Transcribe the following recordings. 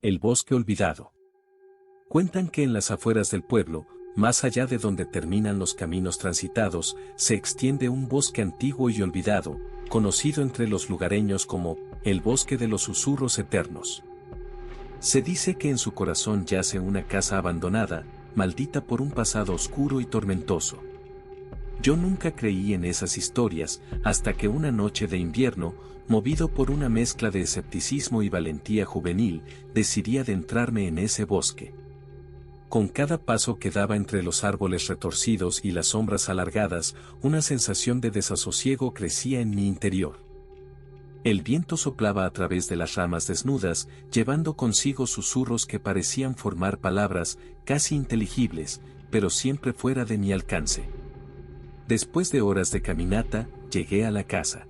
El bosque olvidado. Cuentan que en las afueras del pueblo, más allá de donde terminan los caminos transitados, se extiende un bosque antiguo y olvidado, conocido entre los lugareños como el bosque de los susurros eternos. Se dice que en su corazón yace una casa abandonada, maldita por un pasado oscuro y tormentoso. Yo nunca creí en esas historias, hasta que una noche de invierno, movido por una mezcla de escepticismo y valentía juvenil, decidí adentrarme en ese bosque. Con cada paso que daba entre los árboles retorcidos y las sombras alargadas, una sensación de desasosiego crecía en mi interior. El viento soplaba a través de las ramas desnudas, llevando consigo susurros que parecían formar palabras casi inteligibles, pero siempre fuera de mi alcance. Después de horas de caminata, llegué a la casa.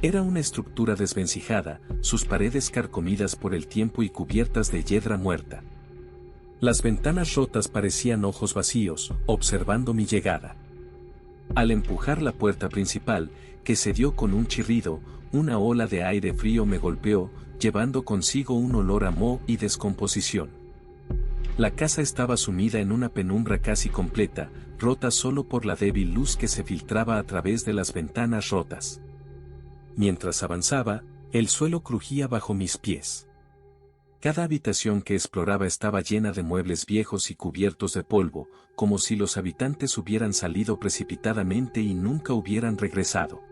Era una estructura desvencijada, sus paredes carcomidas por el tiempo y cubiertas de hiedra muerta. Las ventanas rotas parecían ojos vacíos, observando mi llegada. Al empujar la puerta principal, que se dio con un chirrido, una ola de aire frío me golpeó, llevando consigo un olor a moho y descomposición. La casa estaba sumida en una penumbra casi completa, rota solo por la débil luz que se filtraba a través de las ventanas rotas. Mientras avanzaba, el suelo crujía bajo mis pies. Cada habitación que exploraba estaba llena de muebles viejos y cubiertos de polvo, como si los habitantes hubieran salido precipitadamente y nunca hubieran regresado.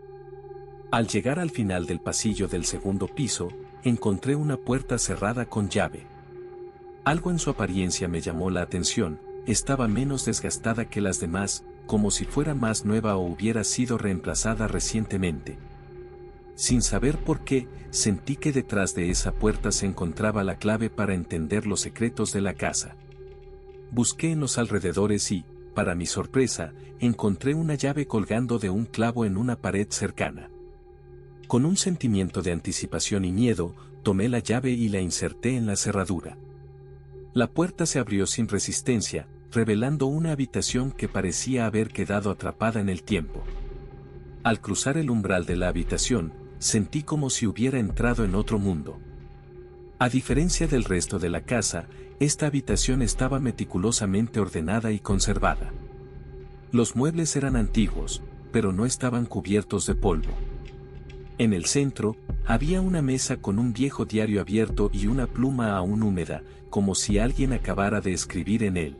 Al llegar al final del pasillo del segundo piso, encontré una puerta cerrada con llave. Algo en su apariencia me llamó la atención, estaba menos desgastada que las demás, como si fuera más nueva o hubiera sido reemplazada recientemente. Sin saber por qué, sentí que detrás de esa puerta se encontraba la clave para entender los secretos de la casa. Busqué en los alrededores y, para mi sorpresa, encontré una llave colgando de un clavo en una pared cercana. Con un sentimiento de anticipación y miedo, tomé la llave y la inserté en la cerradura. La puerta se abrió sin resistencia, revelando una habitación que parecía haber quedado atrapada en el tiempo. Al cruzar el umbral de la habitación, sentí como si hubiera entrado en otro mundo. A diferencia del resto de la casa, esta habitación estaba meticulosamente ordenada y conservada. Los muebles eran antiguos, pero no estaban cubiertos de polvo. En el centro, había una mesa con un viejo diario abierto y una pluma aún húmeda, como si alguien acabara de escribir en él.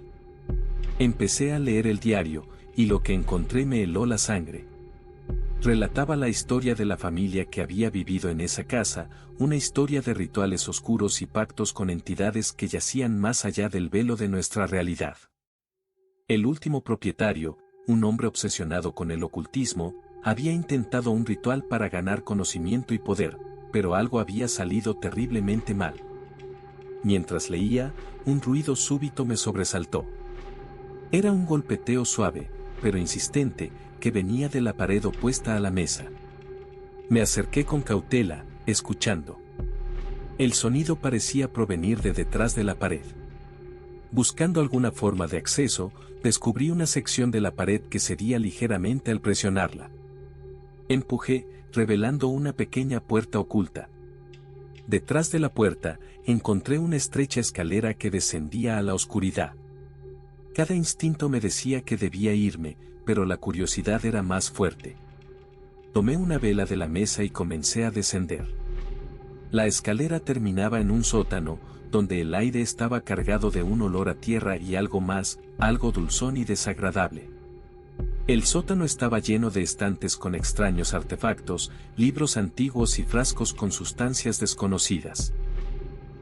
Empecé a leer el diario, y lo que encontré me heló la sangre. Relataba la historia de la familia que había vivido en esa casa, una historia de rituales oscuros y pactos con entidades que yacían más allá del velo de nuestra realidad. El último propietario, un hombre obsesionado con el ocultismo, había intentado un ritual para ganar conocimiento y poder, pero algo había salido terriblemente mal. Mientras leía, un ruido súbito me sobresaltó. Era un golpeteo suave, pero insistente, que venía de la pared opuesta a la mesa. Me acerqué con cautela, escuchando. El sonido parecía provenir de detrás de la pared. Buscando alguna forma de acceso, descubrí una sección de la pared que cedía ligeramente al presionarla. Empujé, revelando una pequeña puerta oculta. Detrás de la puerta, encontré una estrecha escalera que descendía a la oscuridad. Cada instinto me decía que debía irme, pero la curiosidad era más fuerte. Tomé una vela de la mesa y comencé a descender. La escalera terminaba en un sótano, donde el aire estaba cargado de un olor a tierra y algo más, algo dulzón y desagradable. El sótano estaba lleno de estantes con extraños artefactos, libros antiguos y frascos con sustancias desconocidas.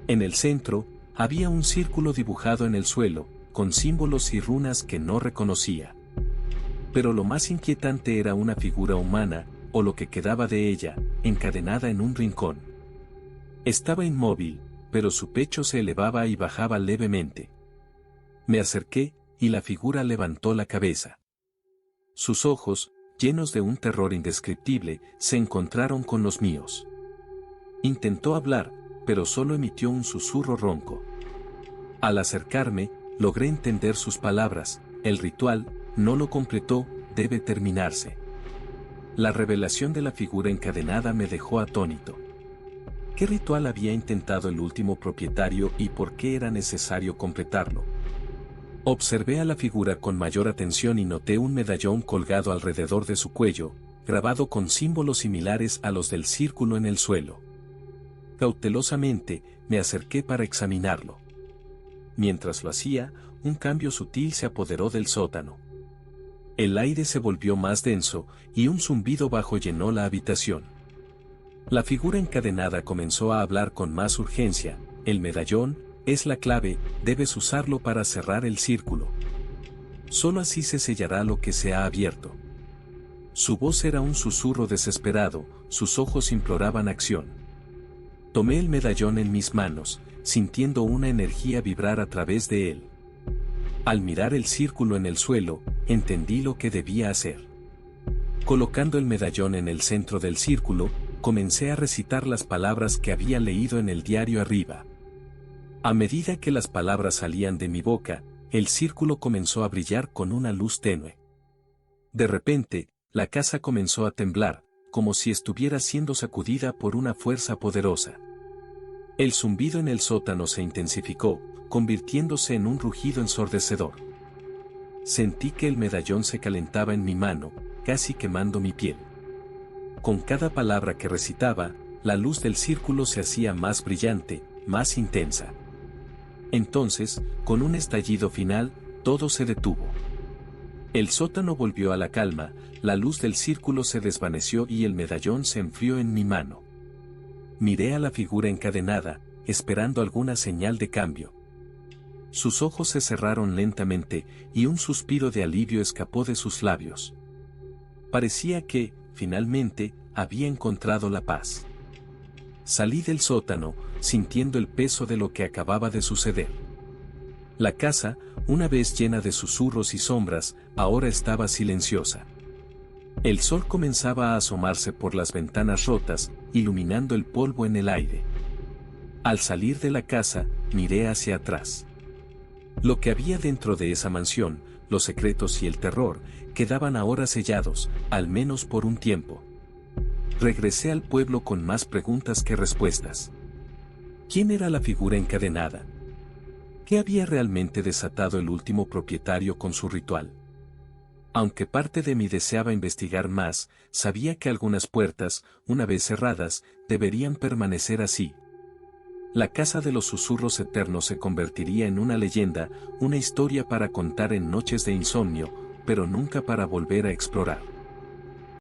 En el centro, había un círculo dibujado en el suelo, con símbolos y runas que no reconocía. Pero lo más inquietante era una figura humana, o lo que quedaba de ella, encadenada en un rincón. Estaba inmóvil, pero su pecho se elevaba y bajaba levemente. Me acerqué, y la figura levantó la cabeza. Sus ojos, llenos de un terror indescriptible, se encontraron con los míos. Intentó hablar, pero solo emitió un susurro ronco. Al acercarme, logré entender sus palabras: el ritual, no lo completó, debe terminarse. La revelación de la figura encadenada me dejó atónito. ¿Qué ritual había intentado el último propietario y por qué era necesario completarlo? Observé a la figura con mayor atención y noté un medallón colgado alrededor de su cuello, grabado con símbolos similares a los del círculo en el suelo. Cautelosamente, me acerqué para examinarlo. Mientras lo hacía, un cambio sutil se apoderó del sótano. El aire se volvió más denso, y un zumbido bajo llenó la habitación. La figura encadenada comenzó a hablar con más urgencia. El medallón es la clave, debes usarlo para cerrar el círculo. Solo así se sellará lo que se ha abierto. Su voz era un susurro desesperado, sus ojos imploraban acción. Tomé el medallón en mis manos, sintiendo una energía vibrar a través de él. Al mirar el círculo en el suelo, entendí lo que debía hacer. Colocando el medallón en el centro del círculo, comencé a recitar las palabras que había leído en el diario arriba. A medida que las palabras salían de mi boca, el círculo comenzó a brillar con una luz tenue. De repente, la casa comenzó a temblar, como si estuviera siendo sacudida por una fuerza poderosa. El zumbido en el sótano se intensificó, convirtiéndose en un rugido ensordecedor. Sentí que el medallón se calentaba en mi mano, casi quemando mi piel. Con cada palabra que recitaba, la luz del círculo se hacía más brillante, más intensa. Entonces, con un estallido final, todo se detuvo. El sótano volvió a la calma, la luz del círculo se desvaneció y el medallón se enfrió en mi mano. Miré a la figura encadenada, esperando alguna señal de cambio. Sus ojos se cerraron lentamente, y un suspiro de alivio escapó de sus labios. Parecía que, finalmente, había encontrado la paz. Salí del sótano, sintiendo el peso de lo que acababa de suceder. La casa, una vez llena de susurros y sombras, ahora estaba silenciosa. El sol comenzaba a asomarse por las ventanas rotas, iluminando el polvo en el aire. Al salir de la casa, miré hacia atrás. Lo que había dentro de esa mansión, los secretos y el terror, quedaban ahora sellados, al menos por un tiempo. Regresé al pueblo con más preguntas que respuestas. ¿Quién era la figura encadenada? ¿Qué había realmente desatado el último propietario con su ritual? Aunque parte de mí deseaba investigar más, sabía que algunas puertas, una vez cerradas, deberían permanecer así. La casa de los susurros eternos se convertiría en una leyenda, una historia para contar en noches de insomnio, pero nunca para volver a explorar.